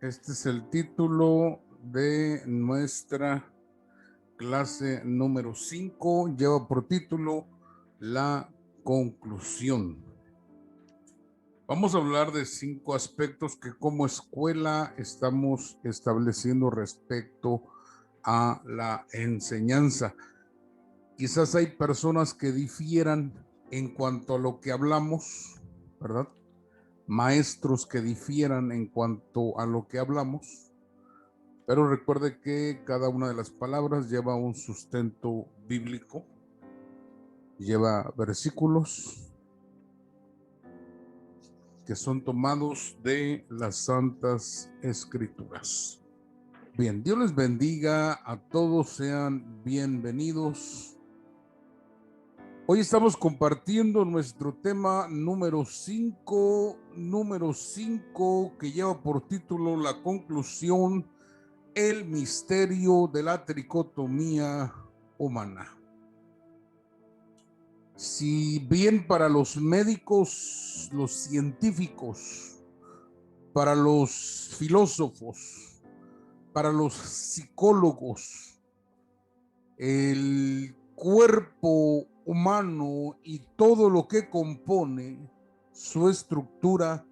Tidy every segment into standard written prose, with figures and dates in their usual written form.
Este es el título de nuestra clase número 5. Lleva por título La conclusión. Vamos a hablar de 5 aspectos que como escuela estamos estableciendo respecto a la enseñanza. Quizás hay personas que difieran en cuanto a lo que hablamos, ¿verdad? Maestros que difieran en cuanto a lo que hablamos, pero recuerde que cada una de las palabras lleva un sustento bíblico, lleva versículos que son tomados de las Santas Escrituras. Bien, Dios les bendiga a todos, sean bienvenidos. Hoy estamos compartiendo nuestro tema número 5, que lleva por título La conclusión, el misterio de la tricotomía humana. Si bien para los médicos, los científicos, para los filósofos, para los psicólogos, el cuerpo humano y todo lo que compone su estructura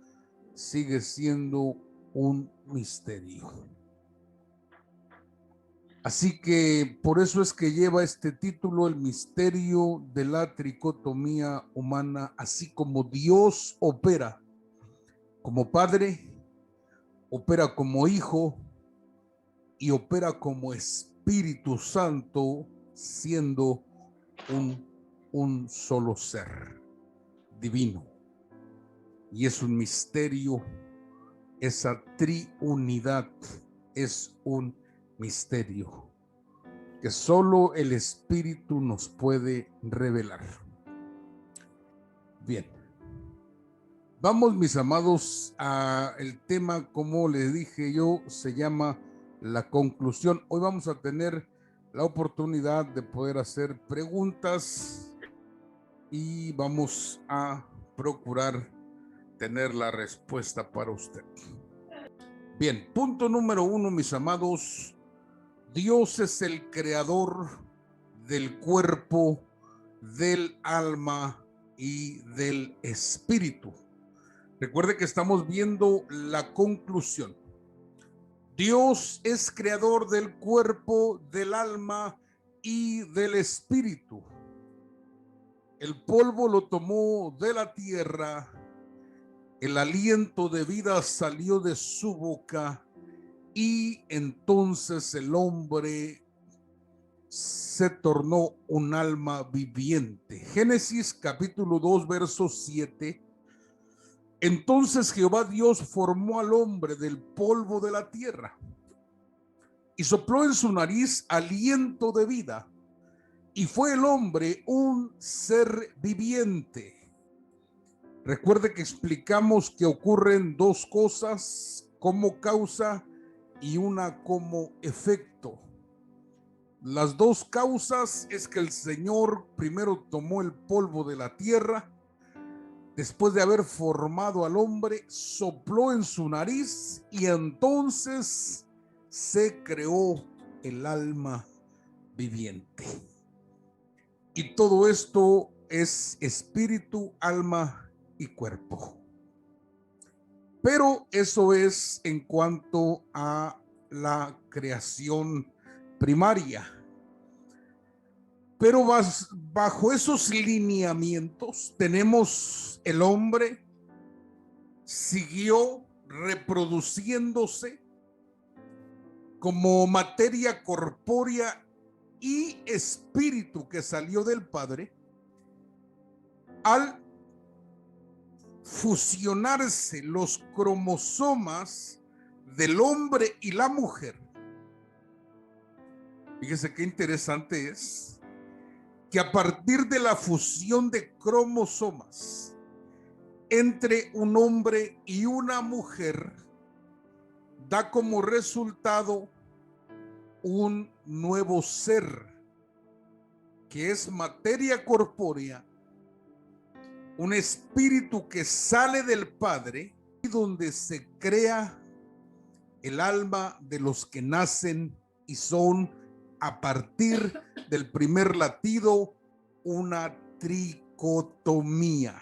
sigue siendo un misterio. Así que por eso es que lleva este título, el misterio de la tricotomía humana, así como Dios opera como Padre, opera como Hijo y opera como Espíritu Santo, siendo un solo ser divino. Y es un misterio, esa triunidad es un misterio que solo el Espíritu nos puede revelar. Bien, vamos mis amados a el tema, como les dije yo, se llama la conclusión. Hoy vamos a tener la oportunidad de poder hacer preguntas y vamos a procurar tener la respuesta para usted. Bien, punto número 1, mis amados. Dios es el creador del cuerpo, del alma y del espíritu. Recuerde que estamos viendo la conclusión. Dios es creador del cuerpo, del alma y del espíritu. El polvo lo tomó de la tierra, el aliento de vida salió de su boca y entonces el hombre se tornó un alma viviente. Génesis capítulo 2, verso 7. Entonces Jehová Dios formó al hombre del polvo de la tierra y sopló en su nariz aliento de vida, y fue el hombre un ser viviente. Recuerde que explicamos que ocurren dos cosas como causa y una como efecto. Las dos causas es que el Señor primero tomó el polvo de la tierra, después de haber formado al hombre, sopló en su nariz y entonces se creó el alma viviente. Y todo esto es espíritu, alma y cuerpo. Pero eso es en cuanto a la creación primaria. Pero bajo esos lineamientos tenemos el hombre siguió reproduciéndose como materia corpórea y espíritu que salió del Padre al fusionarse los cromosomas del hombre y la mujer. Fíjese qué interesante es que a partir de la fusión de cromosomas entre un hombre y una mujer da como resultado un nuevo ser que es materia corpórea, un espíritu que sale del Padre y donde se crea el alma de los que nacen y son a partir del primer latido una tricotomía.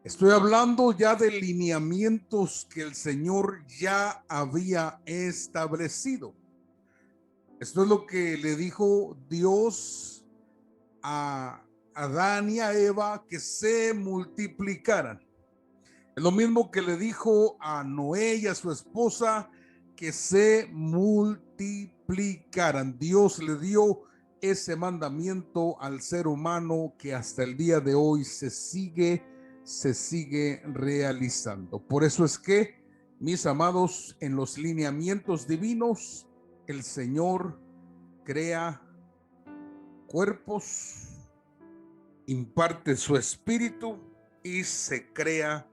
Estoy hablando ya de lineamientos que el Señor ya había establecido. Esto es lo que le dijo Dios a Adán y a Eva, que se multiplicaran. Es lo mismo que le dijo a Noé y a su esposa, que se multiplicaran. Dios le dio ese mandamiento al ser humano que hasta el día de hoy se sigue realizando. Por eso es que, mis amados, en los lineamientos divinos, el Señor crea cuerpos, imparte su espíritu y se crea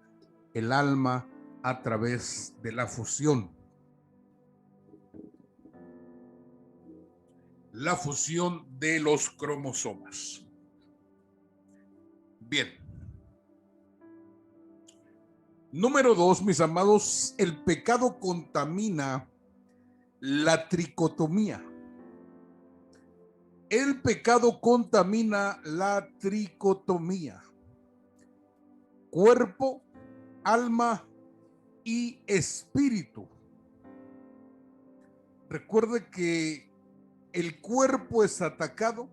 el alma a través de la fusión. La fusión de los cromosomas. Bien. Número 2, mis amados, el pecado contamina la tricotomía. El pecado contamina la tricotomía. Cuerpo, alma y espíritu. Recuerde que el cuerpo es atacado,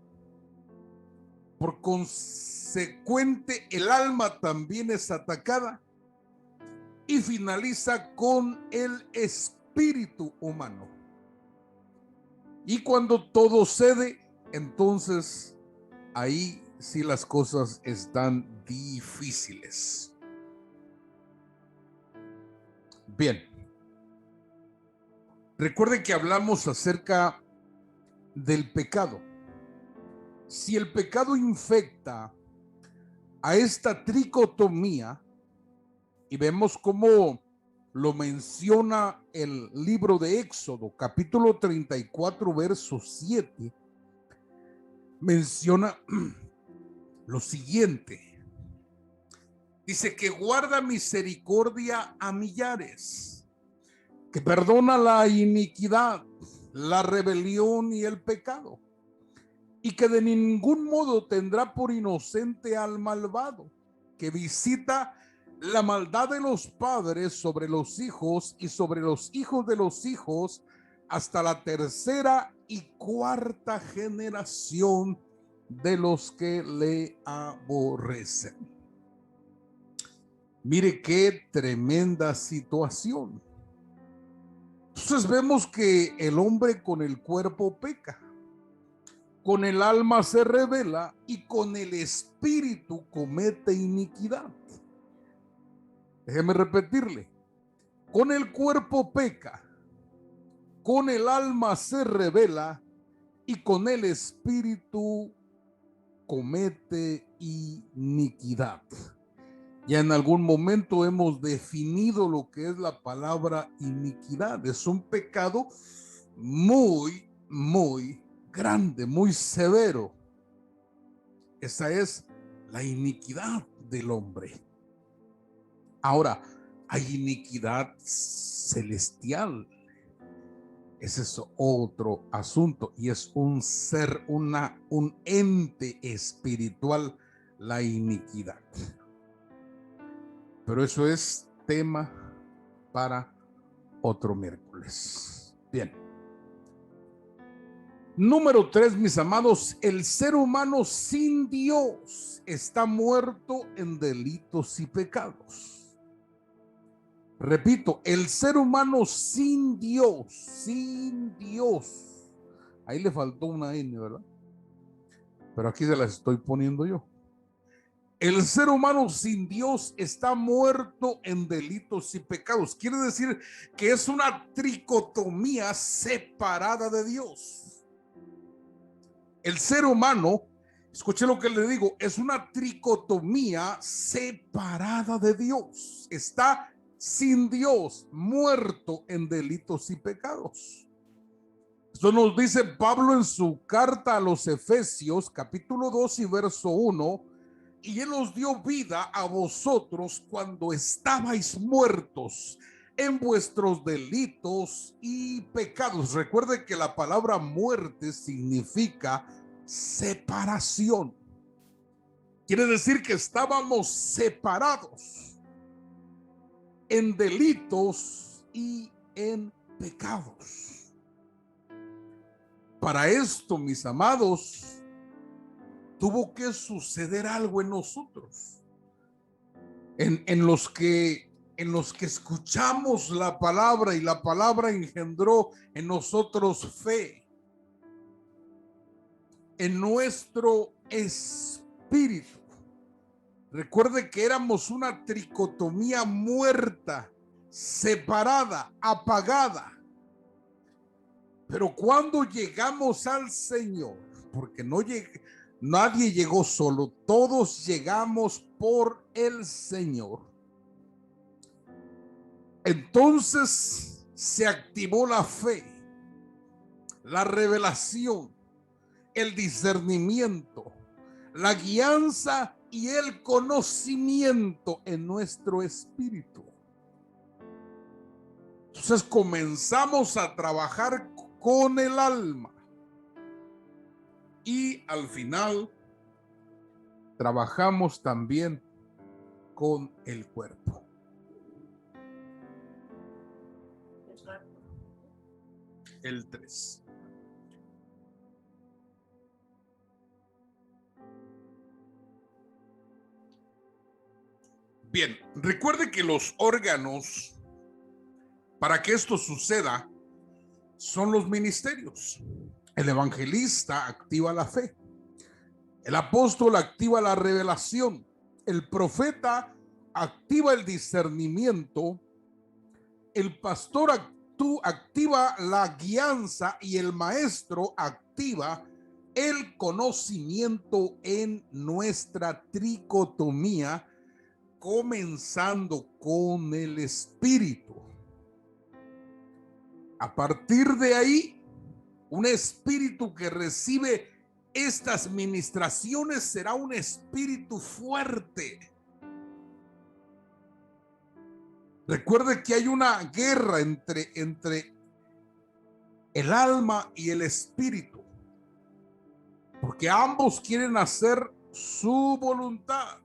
por consecuente el alma también es atacada y finaliza con el espíritu humano. Y cuando todo cede, entonces ahí sí las cosas están difíciles. Bien, recuerden que hablamos acerca del pecado. Si el pecado infecta a esta tricotomía, y vemos cómo lo menciona el libro de Éxodo, capítulo 34, verso 7, menciona lo siguiente. Dice que guarda misericordia a millares, que perdona la iniquidad, la rebelión y el pecado, y que de ningún modo tendrá por inocente al malvado, que visita la maldad de los padres sobre los hijos y sobre los hijos de los hijos hasta la tercera y cuarta generación de los que le aborrecen. Mire qué tremenda situación. Entonces vemos que el hombre con el cuerpo peca, con el alma se rebela y con el espíritu comete iniquidad. Déjeme repetirle: con el cuerpo peca, con el alma se rebela y con el espíritu comete iniquidad. Ya en algún momento hemos definido lo que es la palabra iniquidad. Es un pecado muy grande, muy severo. Esa es la iniquidad del hombre. Ahora, hay iniquidad celestial. Ese es otro asunto y es un ser, un ente espiritual, la iniquidad. Pero eso es tema para otro miércoles. Bien. Número 3, mis amados, el ser humano sin Dios está muerto en delitos y pecados. Repito, el ser humano sin Dios. Ahí le faltó una N, ¿verdad? Pero aquí se las estoy poniendo yo. El ser humano sin Dios está muerto en delitos y pecados. Quiere decir que es una tricotomía separada de Dios. El ser humano, escuche lo que le digo, es una tricotomía separada de Dios. Está sin Dios, muerto en delitos y pecados. Esto nos dice Pablo en su carta a los Efesios, capítulo 2 y verso 1. Y él os dio vida a vosotros cuando estabais muertos en vuestros delitos y pecados. Recuerde que la palabra muerte significa separación. Quiere decir que estábamos separados en delitos y en pecados. Para esto, mis amados, tuvo que suceder algo en nosotros, en los que escuchamos la palabra, y la palabra engendró en nosotros fe, en nuestro espíritu. Recuerde que éramos una tricotomía muerta, separada, apagada. Pero cuando llegamos al Señor, porque nadie llegó solo, todos llegamos por el Señor. Entonces se activó la fe, la revelación, el discernimiento, la guianza y el conocimiento en nuestro espíritu. Entonces comenzamos a trabajar con el alma y al final trabajamos también con el cuerpo. El 3. Bien, recuerde que los órganos para que esto suceda son los ministerios. El evangelista activa la fe, el apóstol activa la revelación, el profeta activa el discernimiento, el pastor activa la guianza y el maestro activa el conocimiento en nuestra tricotomía, comenzando con el espíritu. A partir de ahí, un espíritu que recibe estas ministraciones será un espíritu fuerte. Recuerde que hay una guerra entre el alma y el espíritu, porque ambos quieren hacer su voluntad,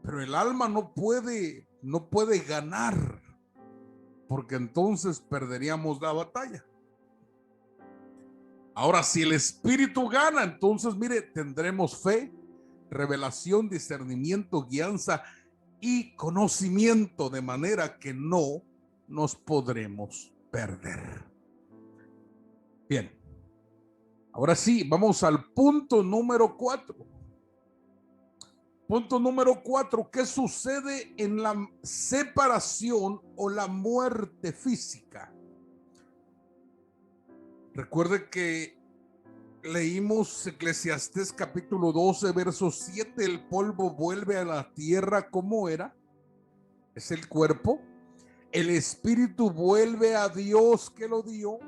pero el alma no puede ganar, porque entonces perderíamos la batalla. Ahora, si el espíritu gana, entonces mire, tendremos fe, revelación, discernimiento, guianza y conocimiento, de manera que no nos podremos perder. Bien, ahora sí, vamos al punto número 4. Punto número 4, ¿qué sucede en la separación o la muerte física? Recuerde que leímos Eclesiastés capítulo 12, verso 7, el polvo vuelve a la tierra como era, es el cuerpo, el espíritu vuelve a Dios que lo dio,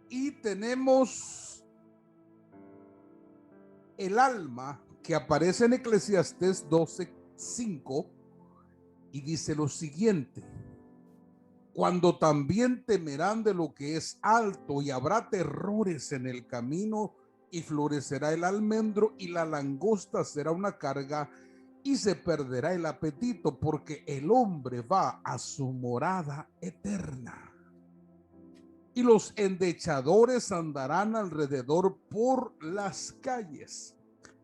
y tenemos el alma que aparece en Eclesiastés 12, 5, y dice lo siguiente: cuando también temerán de lo que es alto, y habrá terrores en el camino, y florecerá el almendro, y la langosta será una carga, y se perderá el apetito, porque el hombre va a su morada eterna. Y los endechadores andarán alrededor por las calles.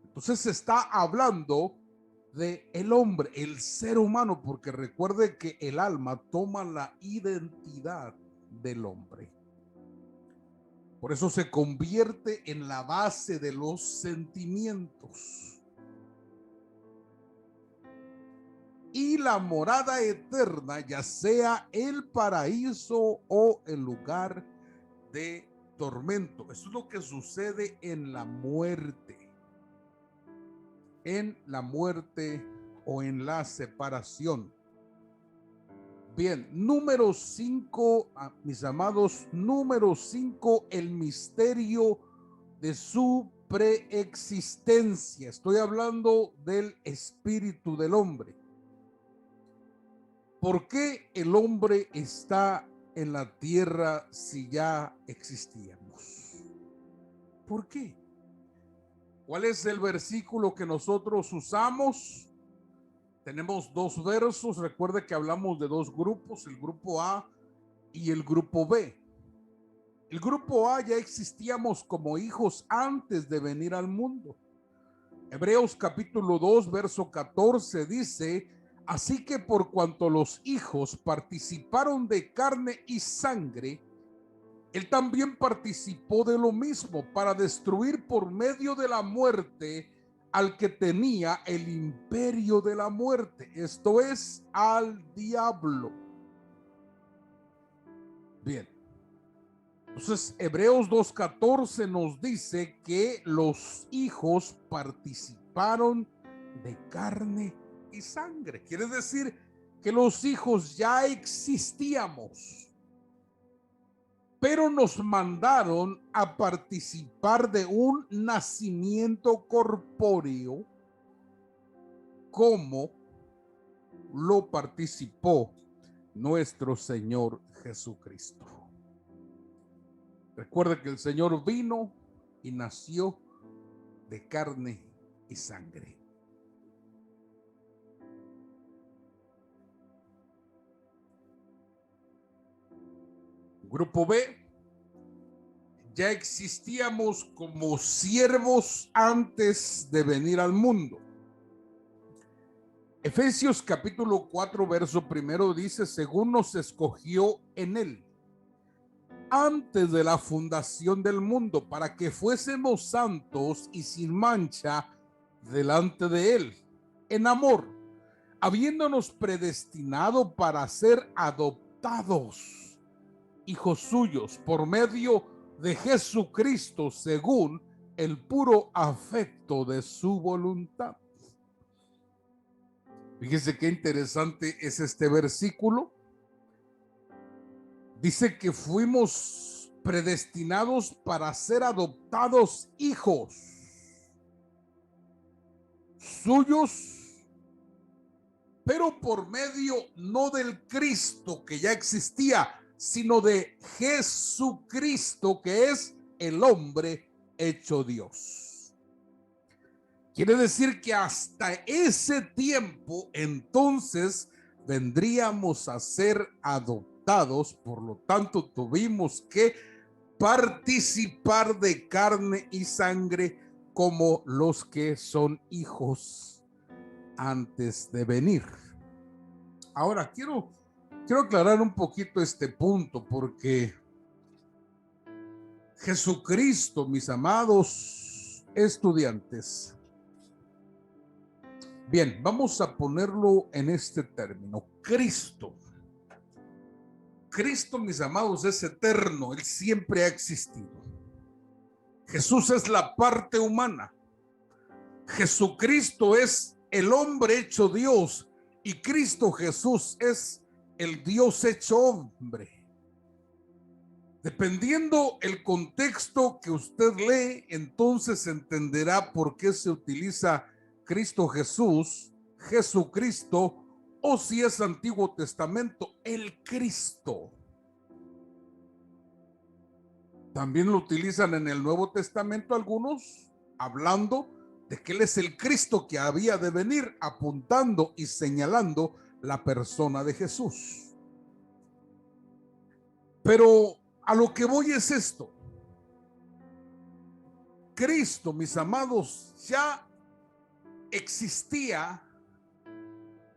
Entonces se está hablando de el hombre, el ser humano, porque recuerde que el alma toma la identidad del hombre. Por eso se convierte en la base de los sentimientos. Y la morada eterna, ya sea el paraíso o el lugar de tormento. Eso es lo que sucede en la muerte. En la muerte o en la separación. Bien, número 5, mis amados, número 5, el misterio de su preexistencia. Estoy hablando del espíritu del hombre. ¿Por qué el hombre está en la tierra si ya existíamos? ¿Por qué? ¿Cuál es el versículo que nosotros usamos? Tenemos dos versos. Recuerde que hablamos de dos grupos, el grupo A y el grupo B. El grupo A ya existíamos como hijos antes de venir al mundo. Hebreos capítulo 2, verso 14 dice: así que por cuanto los hijos participaron de carne y sangre, él también participó de lo mismo para destruir por medio de la muerte al que tenía el imperio de la muerte, esto es, al diablo. Bien. Entonces, Hebreos 2:14 nos dice que los hijos participaron de carne y sangre. Quiere decir que los hijos ya existíamos, pero nos mandaron a participar de un nacimiento corpóreo como lo participó nuestro Señor Jesucristo. Recuerde que el Señor vino y nació de carne y sangre. Grupo B, ya existíamos como siervos antes de venir al mundo. Efesios capítulo 4, verso 1 dice: según nos escogió en él antes de la fundación del mundo, para que fuésemos santos y sin mancha delante de él, en amor, habiéndonos predestinado para ser adoptados hijos suyos por medio de Jesucristo, según el puro afecto de su voluntad. Fíjese qué interesante es este versículo. Dice que fuimos predestinados para ser adoptados hijos suyos, pero por medio no del Cristo que ya existía, sino de Jesucristo, que es el hombre hecho Dios. Quiere decir que hasta ese tiempo entonces vendríamos a ser adoptados, por lo tanto tuvimos que participar de carne y sangre como los que son hijos antes de venir. Ahora quiero aclarar un poquito este punto, porque Jesucristo, mis amados estudiantes, bien, vamos a ponerlo en este término: Cristo, mis amados, es eterno, él siempre ha existido. Jesús es la parte humana. Jesucristo es el hombre hecho Dios, y Cristo Jesús es el Dios hecho hombre. Dependiendo el contexto que usted lee, entonces entenderá por qué se utiliza Cristo Jesús, Jesucristo, o si es Antiguo Testamento, el Cristo. También lo utilizan en el Nuevo Testamento algunos, hablando de que él es el Cristo que había de venir, apuntando y señalando la persona de Jesús. Pero a lo que voy es esto: Cristo, mis amados, ya existía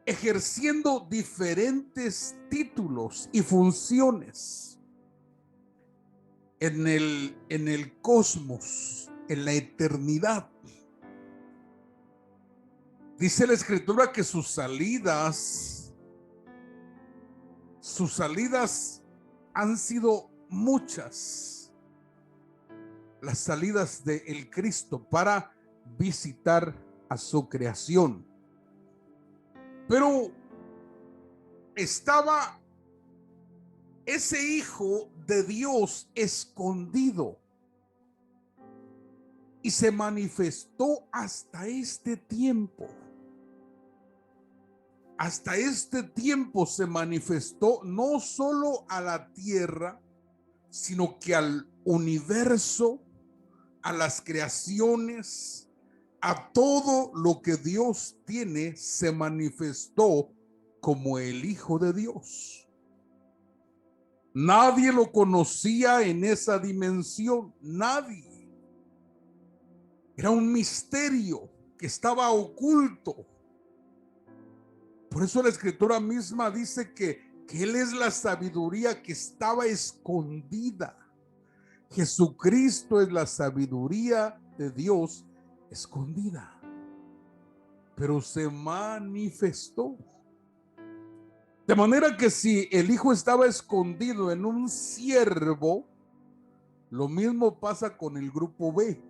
ejerciendo diferentes títulos y funciones en el cosmos, en la eternidad. Dice la Escritura que sus salidas han sido muchas, las salidas de el Cristo para visitar a su creación. Pero estaba ese Hijo de Dios escondido, y se manifestó hasta este tiempo. Hasta este tiempo se manifestó no solo a la tierra, sino que al universo, a las creaciones, a todo lo que Dios tiene, se manifestó como el Hijo de Dios. Nadie lo conocía en esa dimensión, nadie. Era un misterio que estaba oculto. Por eso la escritura misma dice que Él es la sabiduría que estaba escondida. Jesucristo es la sabiduría de Dios escondida, pero se manifestó. De manera que si el Hijo estaba escondido en un siervo, lo mismo pasa con el grupo B.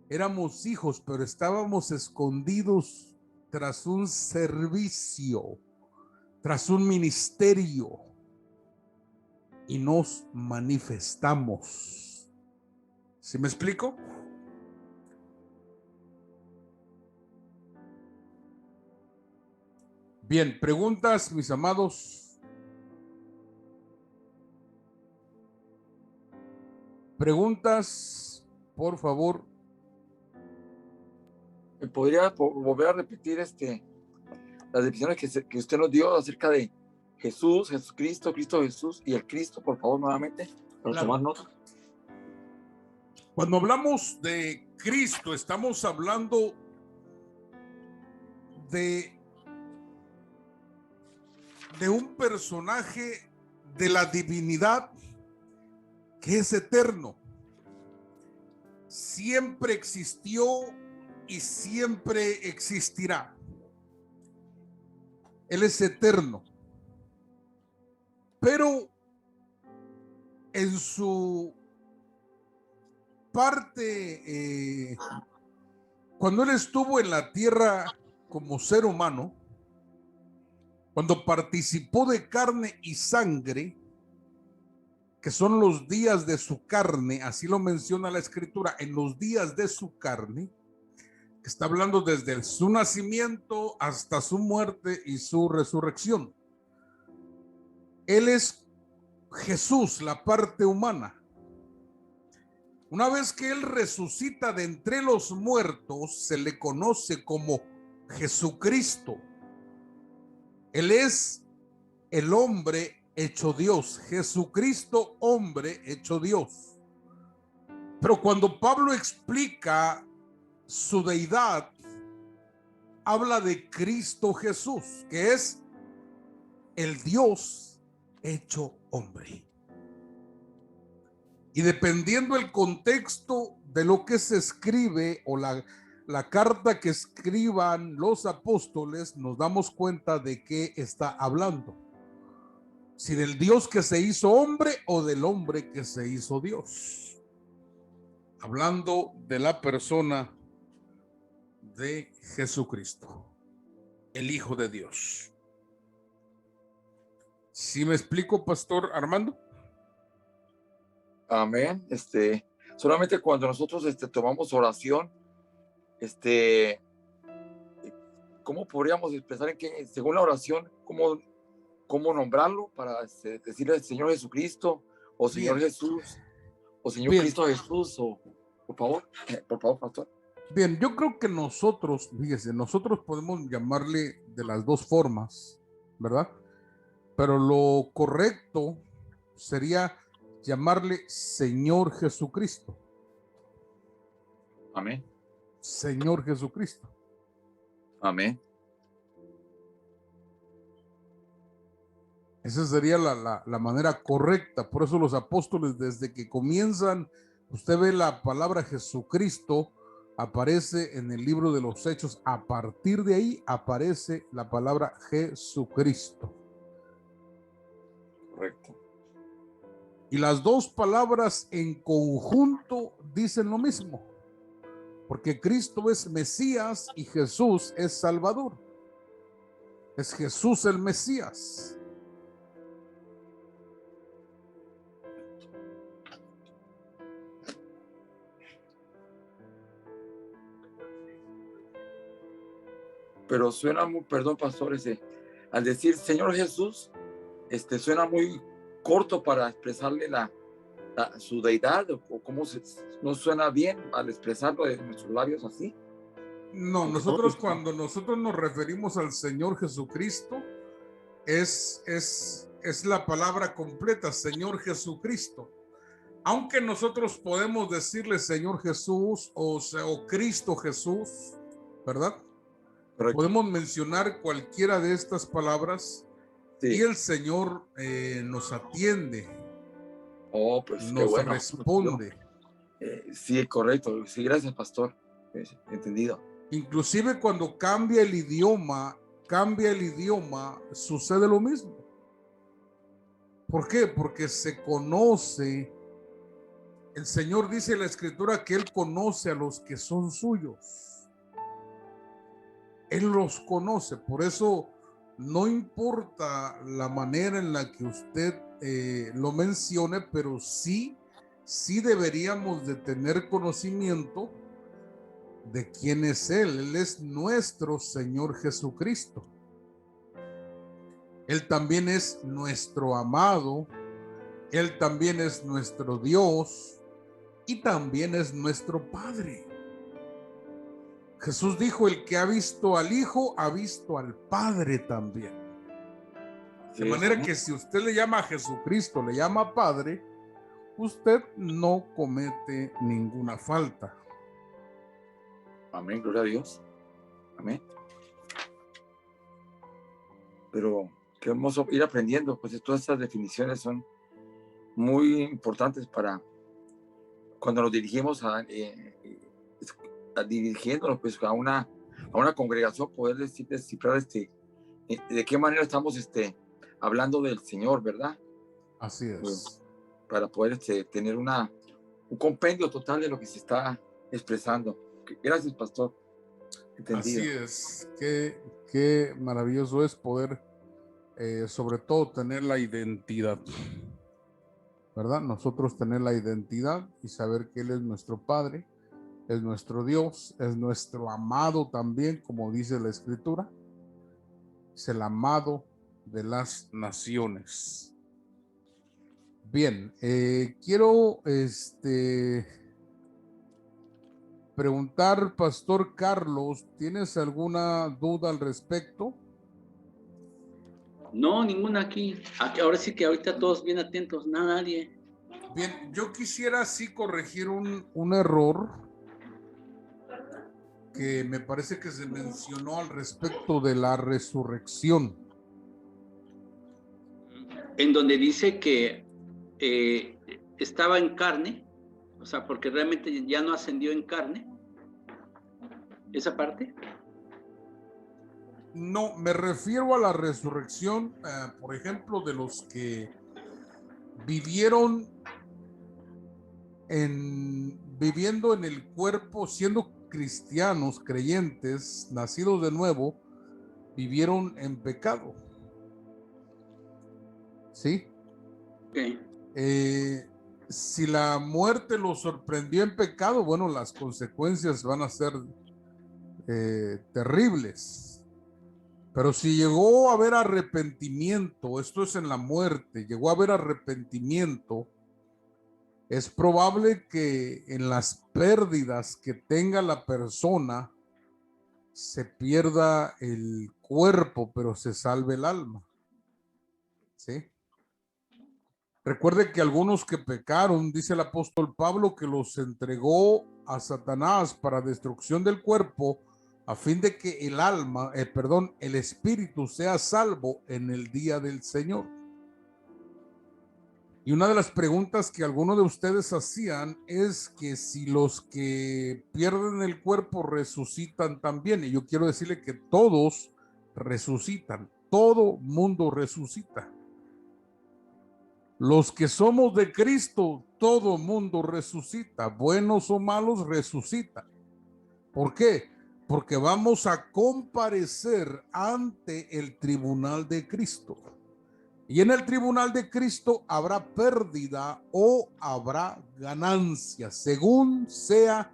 Éramos hijos, pero estábamos escondidos tras un servicio, tras un ministerio, y nos manifestamos. ¿Sí me explico? Bien, preguntas, mis amados. Preguntas, por favor. ¿Me podría volver a repetir las definiciones que usted nos dio acerca de Jesús, Jesucristo, Cristo Jesús y el Cristo, por favor, nuevamente, para tomar nota? Cuando hablamos de Cristo, estamos hablando de un personaje de la divinidad que es eterno. Siempre existió y siempre existirá. Él es eterno. Pero en su parte, cuando él estuvo en la tierra como ser humano, cuando participó de carne y sangre, que son los días de su carne, así lo menciona la escritura, en los días de su carne, que está hablando desde su nacimiento hasta su muerte y su resurrección. Él es Jesús, la parte humana. Una vez que él resucita de entre los muertos, se le conoce como Jesucristo. Él es el hombre hecho Dios. Jesucristo, hombre hecho Dios. Pero cuando Pablo explica su deidad, habla de Cristo Jesús, que es el Dios hecho hombre. Y dependiendo el contexto de lo que se escribe o la carta que escriban los apóstoles, nos damos cuenta de qué está hablando. Si del Dios que se hizo hombre o del hombre que se hizo Dios. Hablando de la persona de Jesucristo, el Hijo de Dios. ¿Sí me explico, Pastor Armando? Amén. Solamente cuando nosotros tomamos oración, ¿cómo podríamos expresar en que, según la oración, cómo nombrarlo para decirle Señor Jesucristo o Señor Bien. Jesús o Señor Bien. Cristo Jesús o por favor, pastor? Bien, yo creo que nosotros, fíjese, nosotros podemos llamarle de las dos formas, ¿verdad? Pero lo correcto sería llamarle Señor Jesucristo. Amén. Señor Jesucristo. Amén. Esa sería la manera correcta. Por eso los apóstoles, desde que comienzan, usted ve la palabra Jesucristo, aparece en el libro de los Hechos. A partir de ahí aparece la palabra Jesucristo. Correcto. Y las dos palabras en conjunto dicen lo mismo, porque Cristo es Mesías y Jesús es Salvador. Es Jesús el Mesías. pero suena muy, perdón, pastor, al decir Señor Jesús, suena muy corto para expresarle su deidad, o cómo no suena bien al expresarlo de nuestros labios así. No, nosotros cuando nosotros nos referimos al Señor Jesucristo, es la palabra completa, Señor Jesucristo. Aunque nosotros podemos decirle Señor Jesús o Cristo Jesús, ¿verdad? Correcto. Podemos mencionar cualquiera de estas palabras, sí, y el Señor nos atiende, pues nos bueno, responde. Sí, correcto. Sí, gracias, pastor. Entendido. Inclusive cuando cambia el idioma, sucede lo mismo. ¿Por qué? Porque se conoce. El Señor dice en la Escritura que Él conoce a los que son suyos. Él los conoce. Por eso no importa la manera en la que usted lo mencione, pero sí deberíamos de tener conocimiento de quién es Él. Él es nuestro Señor Jesucristo. Él también es nuestro amado. Él también es nuestro Dios y también es nuestro Padre. Jesús dijo, el que ha visto al Hijo, ha visto al Padre también. De manera que si usted le llama a Jesucristo, le llama Padre, usted no comete ninguna falta. Amén, gloria a Dios. Amén. Pero qué hermoso ir aprendiendo, pues todas estas definiciones son muy importantes para cuando nos dirigimos dirigiéndonos pues a una congregación, poder descifrar de qué manera estamos hablando del Señor, ¿verdad? Así es. Pues, para poder tener un compendio total de lo que se está expresando. Gracias, pastor. Entendido. Así es. Qué maravilloso es poder, sobre todo, tener la identidad, ¿verdad? Nosotros tener la identidad y saber que Él es nuestro Padre, es nuestro Dios, es nuestro amado también, como dice la Escritura. Es el amado de las naciones. Bien, quiero preguntar, Pastor Carlos, ¿tienes alguna duda al respecto? No, ninguna aquí. Ahora sí que ahorita todos bien atentos, nadie. Bien, yo quisiera sí corregir un error que me parece que se mencionó al respecto de la resurrección. En donde dice que estaba en carne, o sea, porque realmente ya no ascendió en carne. ¿Esa parte? No, me refiero a la resurrección, por ejemplo, de los que vivieron viviendo en el cuerpo, siendo cristianos, creyentes, nacidos de nuevo, vivieron en pecado. ¿Sí? Okay. Si la muerte los sorprendió en pecado, bueno, las consecuencias van a ser terribles. Pero si llegó a haber arrepentimiento, esto es en la muerte, llegó a haber arrepentimiento, es probable que en las pérdidas que tenga la persona se pierda el cuerpo, pero se salve el alma. ¿Sí? Recuerde que algunos que pecaron, dice el apóstol Pablo, que los entregó a Satanás para destrucción del cuerpo, a fin de que el espíritu sea salvo en el día del Señor. Y una de las preguntas que algunos de ustedes hacían es que si los que pierden el cuerpo resucitan también. Y yo quiero decirle que todos resucitan, todo mundo resucita. Los que somos de Cristo, todo mundo resucita, buenos o malos resucitan. ¿Por qué? Porque vamos a comparecer ante el tribunal de Cristo. Y en el tribunal de Cristo habrá pérdida o habrá ganancia, según sea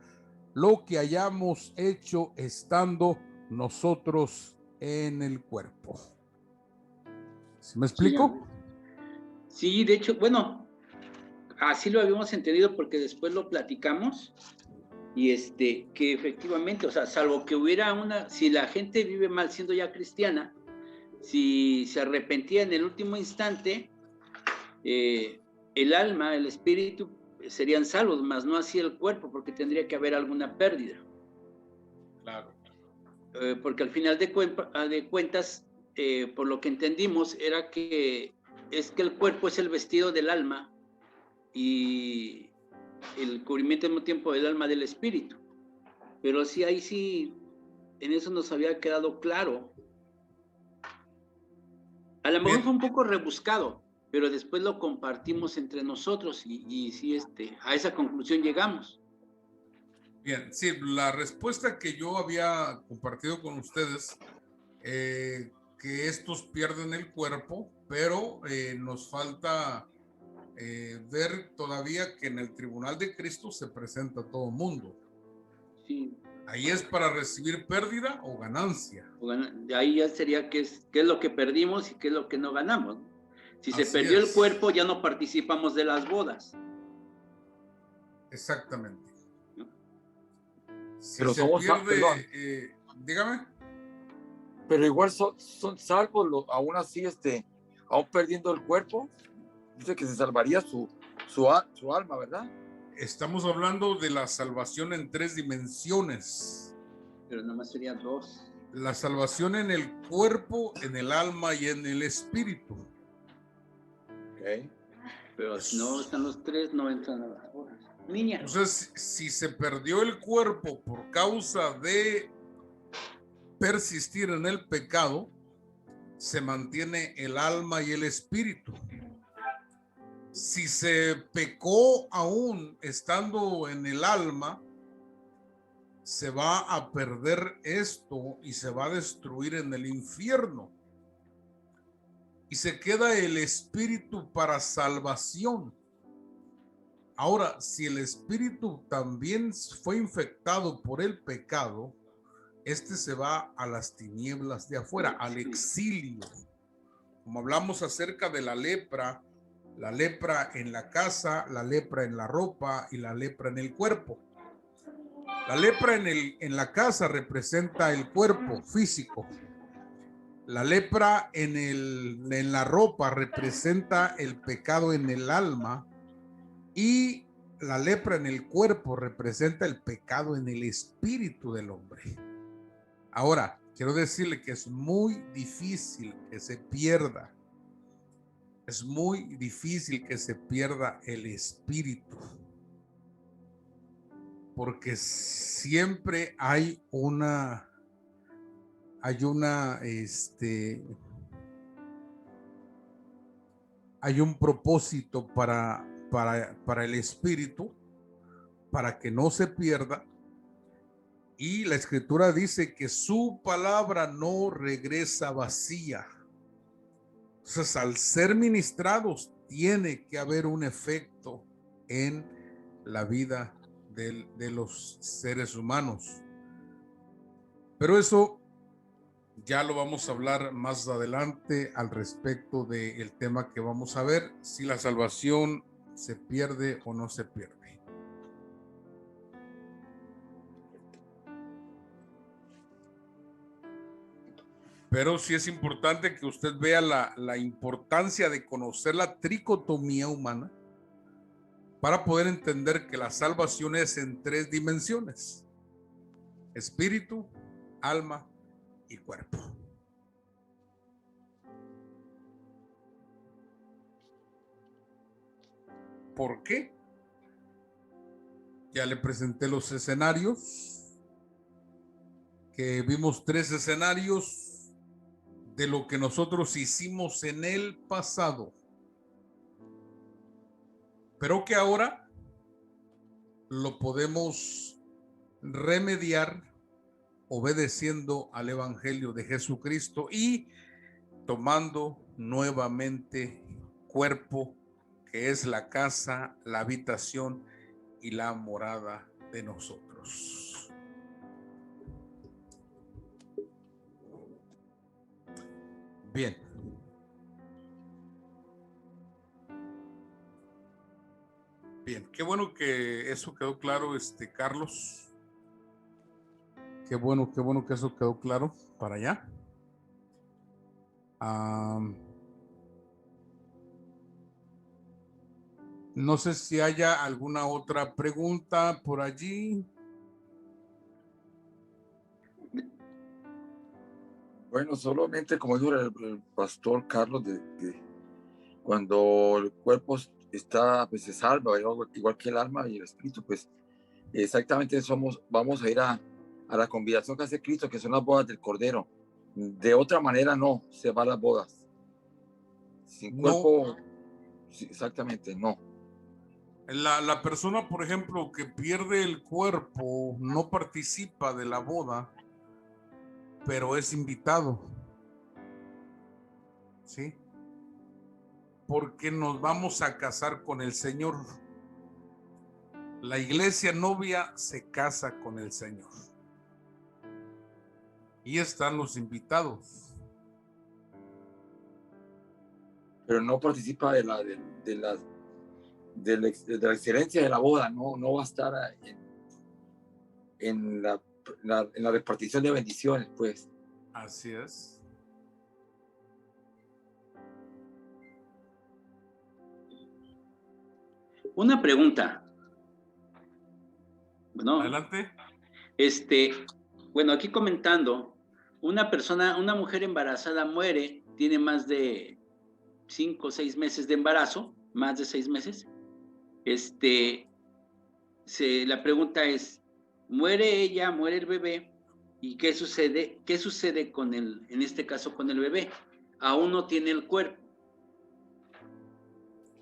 lo que hayamos hecho estando nosotros en el cuerpo. ¿Sí me explico? Sí, de hecho, bueno, así lo habíamos entendido porque después lo platicamos y que efectivamente, o sea, salvo que hubiera si la gente vive mal siendo ya cristiana, si se arrepentía en el último instante, el alma, el espíritu serían salvos, más no así el cuerpo, porque tendría que haber alguna pérdida. Claro. Porque al final de cuentas, por lo que entendimos, era que el cuerpo es el vestido del alma y el cubrimiento al mismo tiempo del alma del espíritu. Pero sí, ahí sí, en eso nos había quedado claro. A lo mejor fue un poco rebuscado, pero después lo compartimos entre nosotros y sí, a esa conclusión llegamos. Bien, sí, la respuesta que yo había compartido con ustedes, que estos pierden el cuerpo, pero nos falta ver todavía que en el tribunal de Cristo se presenta todo mundo. Sí. Ahí es para recibir pérdida o ganancia. De ahí ya sería qué es lo que perdimos y qué es lo que no ganamos. Si se perdió el cuerpo, ya no participamos de las bodas. Exactamente. ¿No? Si pero se somos, pierde, dígame. Pero igual son salvos, aún así, aún perdiendo el cuerpo, dice que se salvaría su alma, ¿verdad? Estamos hablando de la salvación en 3 dimensiones. Pero nomás serían 2. La salvación en el cuerpo, en el alma y en el espíritu. Ok. Pero si no están los 3, no entran a las bodas. Niña. Entonces, si se perdió el cuerpo por causa de persistir en el pecado, se mantiene el alma y el espíritu. Si se pecó aún estando en el alma, se va a perder esto y se va a destruir en el infierno. Y se queda el espíritu para salvación. Ahora, si el espíritu también fue infectado por el pecado, se va a las tinieblas de afuera, al exilio. Como hablamos acerca de la lepra en la casa, la lepra en la ropa y la lepra en el cuerpo. La lepra en la casa representa el cuerpo físico. La lepra en la ropa representa el pecado en el alma. Y la lepra en el cuerpo representa el pecado en el espíritu del hombre. Ahora, quiero decirle que es muy difícil que se pierda. Es muy difícil que se pierda el espíritu. Porque siempre hay un propósito para el espíritu, para que no se pierda. Y la escritura dice que su palabra no regresa vacía. Entonces, al ser ministrados, tiene que haber un efecto en la vida de los seres humanos. Pero eso ya lo vamos a hablar más adelante al respecto del tema que vamos a ver, si la salvación se pierde o no se pierde. Pero sí es importante que usted vea la importancia de conocer la tricotomía humana para poder entender que la salvación es en 3 dimensiones: espíritu, alma y cuerpo. ¿Por qué? Ya le presenté los escenarios, que vimos 3 escenarios de lo que nosotros hicimos en el pasado, pero que ahora lo podemos remediar obedeciendo al Evangelio de Jesucristo y tomando nuevamente cuerpo, que es la casa, la habitación y la morada de nosotros. Bien. Bien, qué bueno que eso quedó claro, Carlos. Qué bueno que eso quedó claro para allá. No sé si haya alguna otra pregunta por allí. Bueno, solamente como dijo el pastor Carlos, de cuando el cuerpo está, pues se salva, igual que el alma y el espíritu, pues exactamente vamos a ir a la convidación que hace Cristo, que son las bodas del Cordero. De otra manera no se van las bodas. Sin No, cuerpo, sí, exactamente, no. la persona, por ejemplo, que pierde el cuerpo, no participa de la boda, pero es invitado. ¿Sí? Porque nos vamos a casar con el Señor. La iglesia novia se casa con el Señor. Y están los invitados. Pero no participa de la excelencia de la boda, no va a estar en la repartición de bendiciones, pues. Así es. Una pregunta. Bueno, Adelante. bueno, aquí comentando, una mujer embarazada muere, tiene más de 5 o 6 meses de embarazo, más de 6 meses. La pregunta es, muere ella, muere el bebé, ¿y qué sucede? ¿Qué sucede con en este caso con el bebé? Aún no tiene el cuerpo.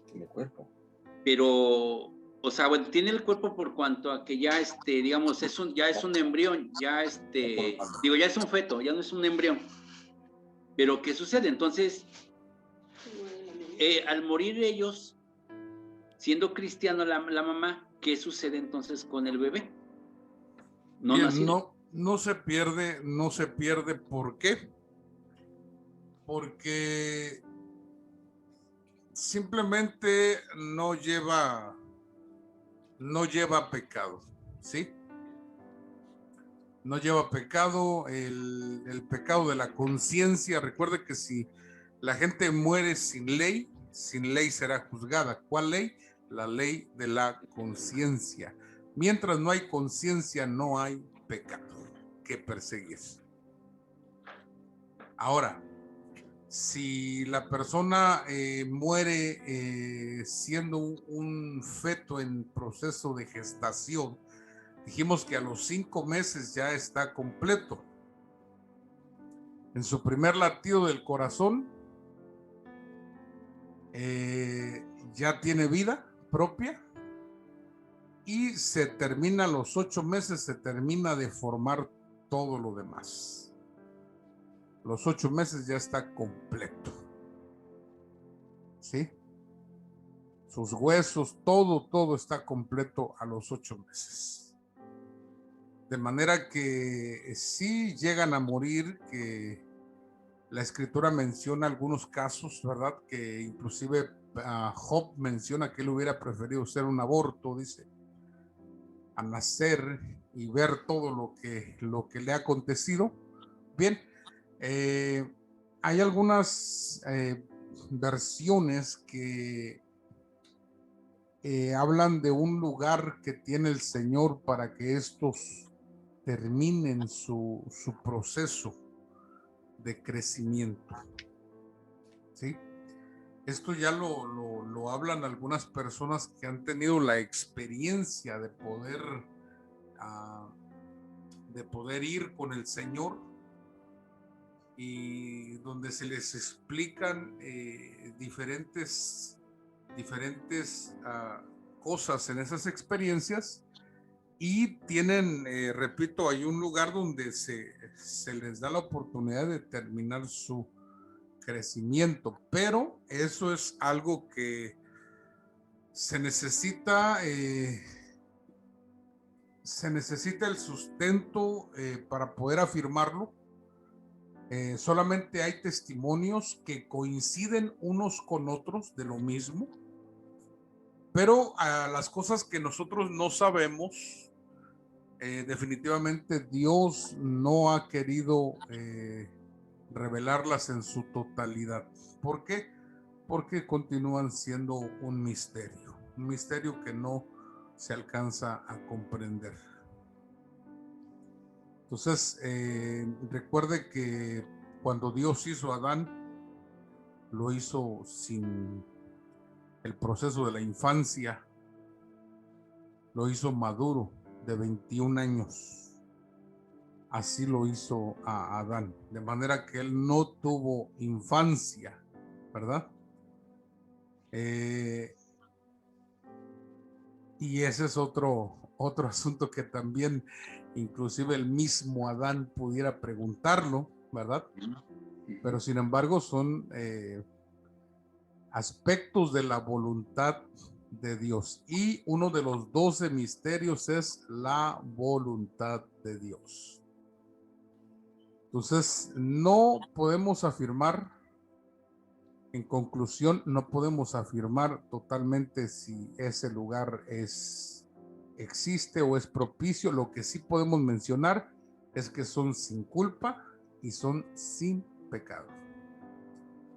Tiene cuerpo. Pero, o sea, bueno, tiene el cuerpo por cuanto a que ya, digamos, ya es un embrión, ya, ya es un feto, ya no es un embrión. Pero, ¿qué sucede? Entonces, al morir ellos, siendo cristiano la mamá, ¿qué sucede entonces con el bebé? No Bien, nació. no se pierde, ¿por qué? Porque simplemente no lleva pecado, ¿sí? No lleva pecado, el pecado de la conciencia. Recuerde que si la gente muere sin ley será juzgada. ¿Cuál ley? La ley de la conciencia. Mientras no hay conciencia, no hay pecado que perseguir. Ahora, si la persona muere siendo un feto en proceso de gestación, dijimos que a los 5 meses ya está completo. En su primer latido del corazón, ya tiene vida propia y se termina a los 8 meses, se termina de formar todo lo demás. Los 8 meses ya está completo. ¿Sí? Sus huesos, todo está completo a los 8 meses. De manera que sí llegan a morir, que la escritura menciona algunos casos, ¿verdad? Que inclusive Job menciona que él hubiera preferido ser un aborto, dice, a nacer y ver todo lo que le ha acontecido. Bien, hay algunas versiones que hablan de un lugar que tiene el Señor para que estos terminen su proceso de crecimiento. ¿Sí? Esto ya lo hablan algunas personas que han tenido la experiencia de poder ir con el Señor, y donde se les explican diferentes cosas en esas experiencias, y tienen, repito, hay un lugar donde se les da la oportunidad de terminar su crecimiento, pero eso es algo que se necesita el sustento para poder afirmarlo, Solamente hay testimonios que coinciden unos con otros de lo mismo, pero las cosas que nosotros no sabemos, definitivamente Dios no ha querido revelarlas en su totalidad. ¿Por qué? Porque continúan siendo un misterio que no se alcanza a comprender. Entonces, recuerde que cuando Dios hizo a Adán, lo hizo sin el proceso de la infancia, lo hizo maduro, de 21 años. Así lo hizo a Adán, de manera que él no tuvo infancia, ¿verdad? Y ese es otro asunto que también inclusive el mismo Adán pudiera preguntarlo, ¿verdad? Pero sin embargo son aspectos de la voluntad de Dios. Y uno de los 12 misterios es la voluntad de Dios. Entonces, no podemos afirmar, en conclusión, no podemos afirmar totalmente si ese lugar existe o es propicio. Lo que sí podemos mencionar es que son sin culpa y son sin pecado,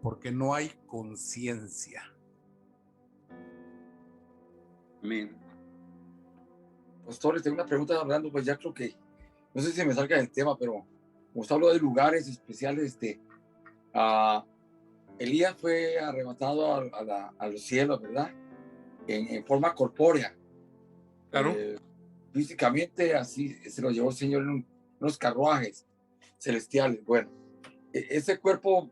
porque no hay conciencia. Amén. Pastores, tengo una pregunta hablando, pues ya creo que, no sé si me salga del tema, pero como usted habló de lugares especiales, Elías fue arrebatado a los cielos, ¿verdad? En forma corpórea. Claro. Físicamente así se lo llevó el Señor en unos carruajes celestiales. Bueno, ese cuerpo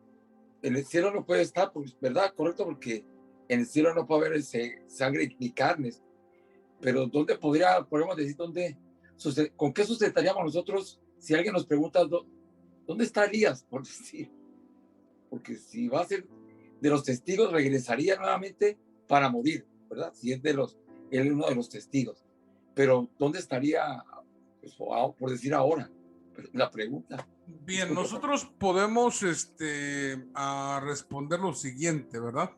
en el cielo no puede estar, pues, ¿verdad? Correcto, porque en el cielo no puede haber sangre ni carnes. Pero ¿dónde podríamos decir, con qué sustentaríamos nosotros si alguien nos pregunta, ¿dónde está Elías? Por decir, porque si va a ser de los testigos, regresaría nuevamente para morir, ¿verdad? Si es él es uno de los testigos. Pero ¿dónde estaría, pues, por decir ahora? La pregunta. Bien, nosotros podemos responder lo siguiente, ¿verdad?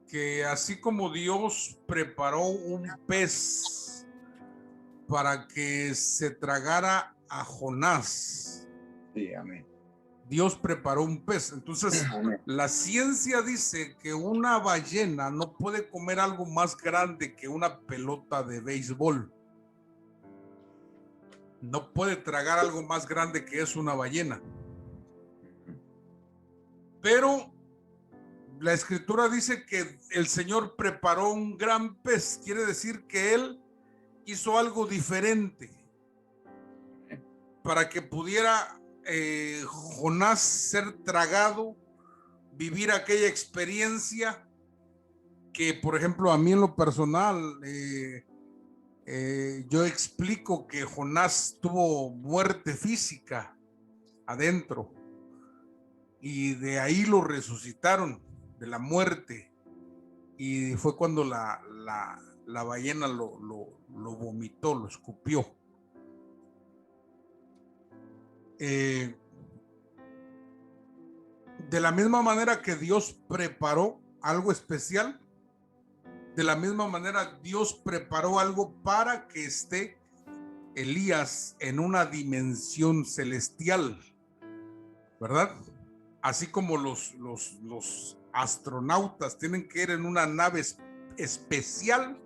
Que así como Dios preparó un pez para que se tragara a Jonás. Sí, amén. Dios preparó un pez. Entonces, amén. La ciencia dice que una ballena no puede comer algo más grande que una pelota de béisbol. No puede tragar algo más grande que es una ballena. Pero la escritura dice que el Señor preparó un gran pez. Quiere decir que Él hizo algo diferente para que pudiera Jonás ser tragado, vivir aquella experiencia que, por ejemplo, a mí en lo personal, yo explico que Jonás tuvo muerte física adentro y de ahí lo resucitaron de la muerte, y fue cuando la ballena lo vomitó, lo escupió. De la misma manera que Dios preparó algo especial, de la misma manera Dios preparó algo para que esté Elías en una dimensión celestial, ¿verdad? Así como los astronautas tienen que ir en una nave especial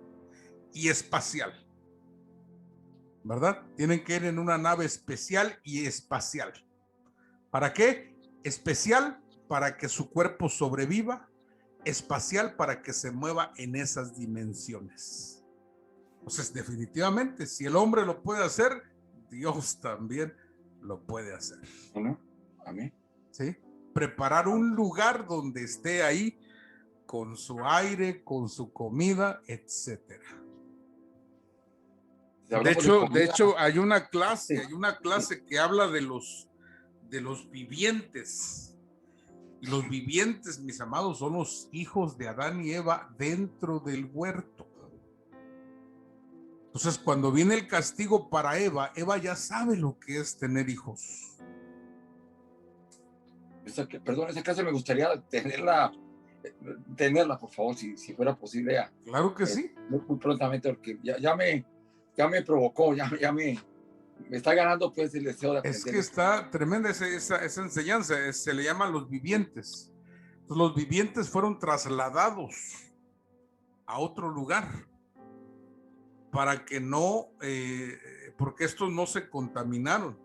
y espacial, ¿verdad? Tienen que ir en una nave especial y espacial. ¿Para qué? Especial para que su cuerpo sobreviva, espacial para que se mueva en esas dimensiones. Entonces, definitivamente, si el hombre lo puede hacer, Dios también lo puede hacer. Amén. ¿Sí? Preparar un lugar donde esté ahí con su aire, con su comida, etcétera. De hecho, hay una clase que habla de los vivientes. Y los vivientes, mis amados, son los hijos de Adán y Eva dentro del huerto. Entonces, cuando viene el castigo para Eva, Eva ya sabe lo que es tener hijos. Perdón, esa clase me gustaría tenerla, por favor, si fuera posible. Claro que sí. Muy prontamente, porque ya me provocó, ya me está ganando pues el deseo de aprender. Es que está tremenda esa enseñanza, se le llaman los vivientes. Entonces, los vivientes fueron trasladados a otro lugar para que no, porque estos no se contaminaron.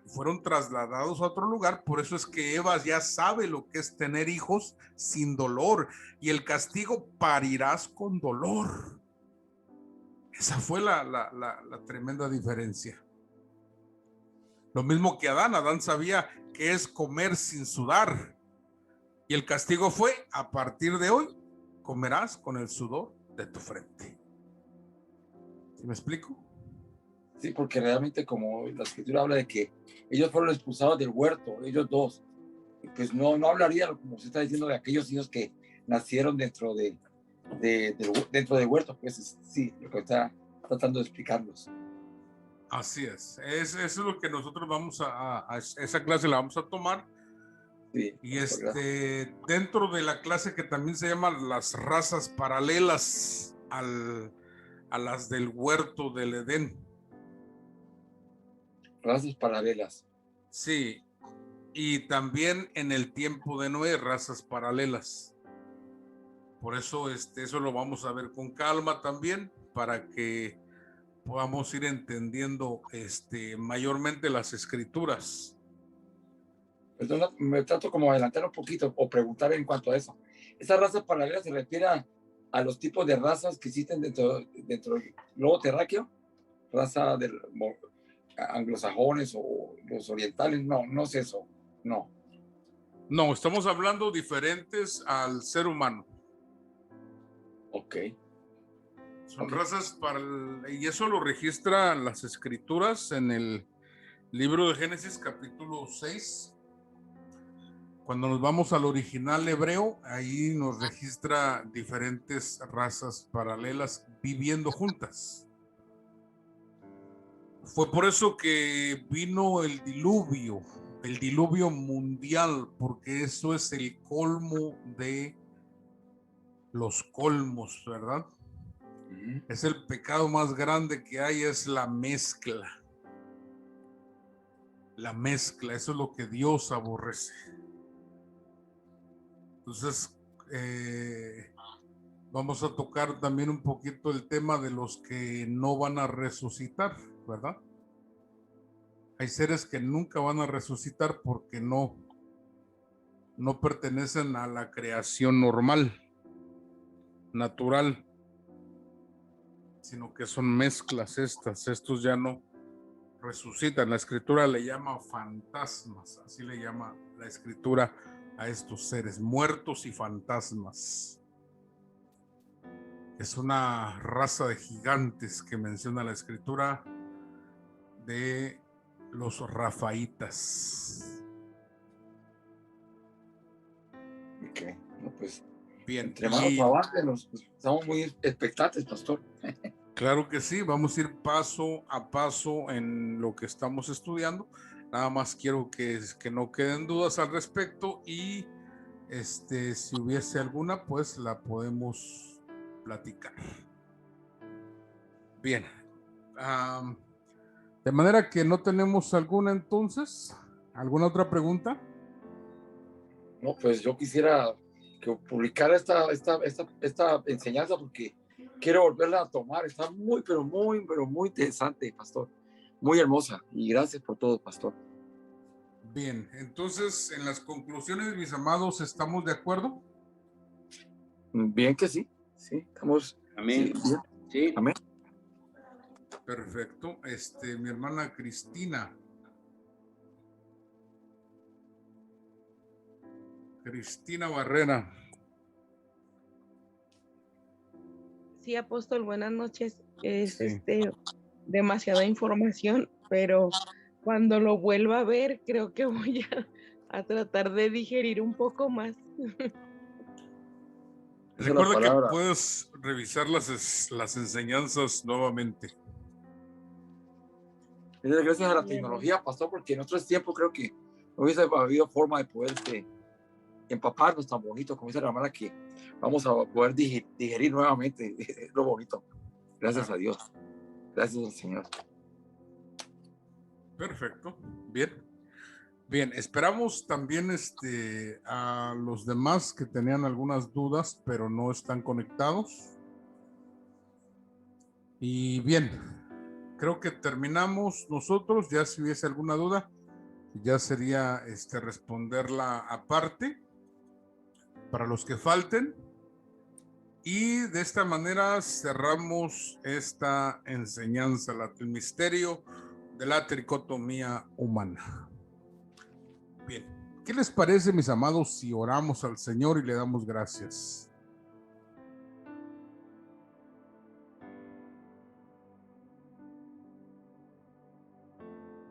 Fueron trasladados a otro lugar, por eso es que Eva ya sabe lo que es tener hijos sin dolor, y el castigo parirás con dolor. Esa fue la tremenda diferencia. Lo mismo que Adán sabía que es comer sin sudar, y el castigo fue: a partir de hoy comerás con el sudor de tu frente. ¿Sí me explico? Sí, porque realmente, como la escritura habla de que ellos fueron expulsados del huerto, ellos dos, pues no hablaría, como se está diciendo, de aquellos hijos que nacieron dentro del huerto, pues sí, lo que está tratando de explicarlos. Así es, eso es lo que nosotros vamos a esa clase la vamos a tomar. Sí, y dentro de la clase, que también se llama las razas paralelas a las del huerto del Edén. Razas paralelas. Sí, y también en el tiempo de Noé, razas paralelas. Por eso eso lo vamos a ver con calma también, para que podamos ir entendiendo mayormente las escrituras. Perdón, me trato como adelantar un poquito o preguntar en cuanto a eso. ¿Esa raza paralela se refiere a los tipos de razas que existen dentro del globo terráqueo? ¿Raza de anglosajones o los orientales? No es eso, no. No, estamos hablando diferentes al ser humano. Ok. Son razas y eso lo registran las escrituras en el libro de Génesis, capítulo 6. Cuando nos vamos al original hebreo, ahí nos registra diferentes razas paralelas viviendo juntas. Fue por eso que vino el diluvio mundial, porque eso es el colmo de los colmos, ¿verdad? Es el pecado más grande que hay, es la mezcla. La mezcla, eso es lo que Dios aborrece. Entonces, vamos a tocar también un poquito el tema de los que no van a resucitar, ¿verdad? Hay seres que nunca van a resucitar porque no pertenecen a la creación normal, natural, sino que son mezclas estos ya no resucitan. La escritura le llama fantasmas, así le llama la escritura a estos seres muertos y fantasmas. Es una raza de gigantes que menciona la escritura, de los Rafaitas. Ok, no, pues bien. Entre más avance, estamos muy expectantes, pastor. Claro que sí, vamos a ir paso a paso en lo que estamos estudiando. Nada más quiero que no queden dudas al respecto, y si hubiese alguna, pues la podemos platicar. Bien. De manera que no tenemos alguna, entonces. ¿Alguna otra pregunta? No, pues yo quisiera que publicara esta enseñanza, porque quiero volverla a tomar. Está muy interesante, pastor. Muy hermosa. Y gracias por todo, pastor. Bien, entonces en las conclusiones, mis amados, ¿estamos de acuerdo? Bien que sí. Sí, estamos. Amén. Sí. Amén. Perfecto. Mi hermana Cristina. Cristina Barrera. Sí, apóstol, buenas noches. Es demasiada información, pero cuando lo vuelva a ver, creo que voy a tratar de digerir un poco más. Recuerda que puedes revisar las enseñanzas nuevamente. Gracias a la tecnología, pastor, porque en otros tiempos creo que no hubiese habido forma de poder empaparnos tan bonito, como dice la hermana, que vamos a poder digerir nuevamente lo bonito. Gracias a Dios. Gracias al Señor. Perfecto. Bien. Bien, esperamos también a los demás que tenían algunas dudas, pero no están conectados. Y bien, creo que terminamos nosotros. Ya si hubiese alguna duda, ya sería responderla aparte para los que falten. Y de esta manera cerramos esta enseñanza, el misterio de la tricotomía humana. Bien, ¿qué les parece, mis amados, si oramos al Señor y le damos gracias?